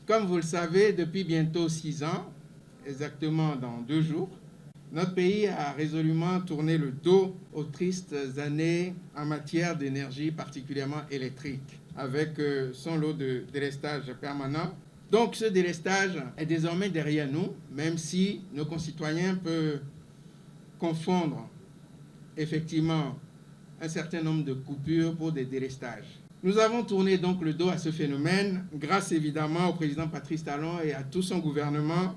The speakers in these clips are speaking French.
Comme vous le savez, depuis bientôt 6 ans, exactement dans 2 jours, notre pays a résolument tourné le dos aux tristes années en matière d'énergie, particulièrement électrique, avec son lot de délestage permanent. Donc ce délestage est désormais derrière nous, même si nos concitoyens peuvent confondre effectivement un certain nombre de coupures pour des délestages. Nous avons tourné donc le dos à ce phénomène grâce évidemment au président Patrice Talon et à tout son gouvernement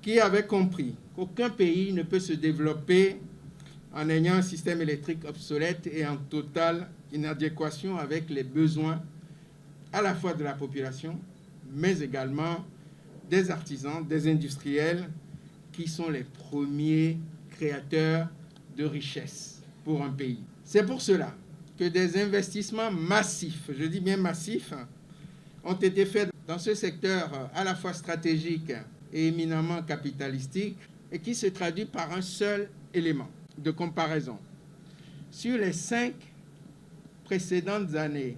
qui avait compris qu'aucun pays ne peut se développer en ayant un système électrique obsolète et en totale inadéquation avec les besoins à la fois de la population, mais également des artisans, des industriels qui sont les premiers créateurs de richesses pour un pays. C'est pour cela que des investissements massifs, je dis bien massifs, ont été faits dans ce secteur à la fois stratégique et éminemment capitalistique et qui se traduit par un seul élément de comparaison. Sur les 5 précédentes années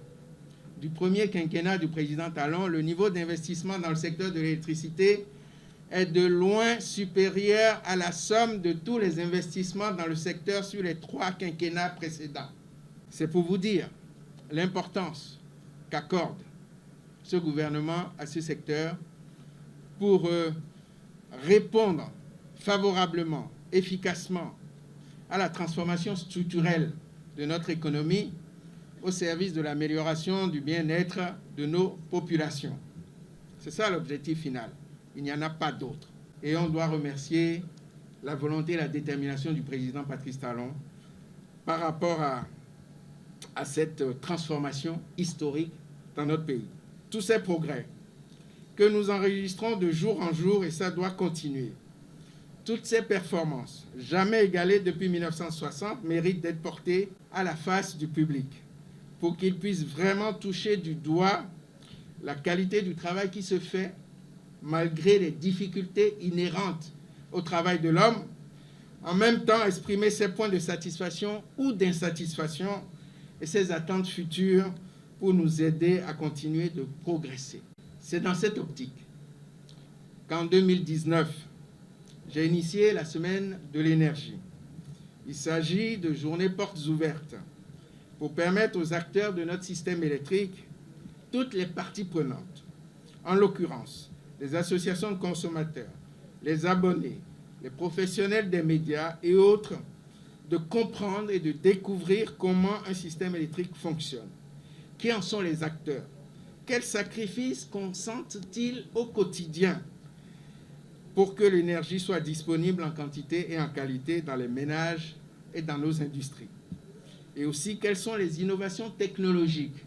du premier quinquennat du président Talon, le niveau d'investissement dans le secteur de l'électricité est de loin supérieur à la somme de tous les investissements dans le secteur sur les 3 quinquennats précédents. C'est pour vous dire l'importance qu'accorde ce gouvernement à ce secteur pour répondre favorablement, efficacement à la transformation structurelle de notre économie au service de l'amélioration du bien-être de nos populations. C'est ça l'objectif final. Il n'y en a pas d'autre. Et on doit remercier la volonté et la détermination du président Patrice Talon par rapport à cette transformation historique dans notre pays. Tous ces progrès que nous enregistrons de jour en jour, et ça doit continuer. Toutes ces performances, jamais égalées depuis 1960, méritent d'être portées à la face du public pour qu'ils puissent vraiment toucher du doigt la qualité du travail qui se fait malgré les difficultés inhérentes au travail de l'homme, en même temps exprimer ses points de satisfaction ou d'insatisfaction et ses attentes futures pour nous aider à continuer de progresser. C'est dans cette optique qu'en 2019, j'ai initié la semaine de l'énergie. Il s'agit de journées portes ouvertes pour permettre aux acteurs de notre système électrique, toutes les parties prenantes, en l'occurrence les associations de consommateurs, les abonnés, les professionnels des médias et autres, de comprendre et de découvrir comment un système électrique fonctionne. Qui en sont les acteurs? Quels sacrifices consentent-ils au quotidien pour que l'énergie soit disponible en quantité et en qualité dans les ménages et dans nos industries? Et aussi, quelles sont les innovations technologiques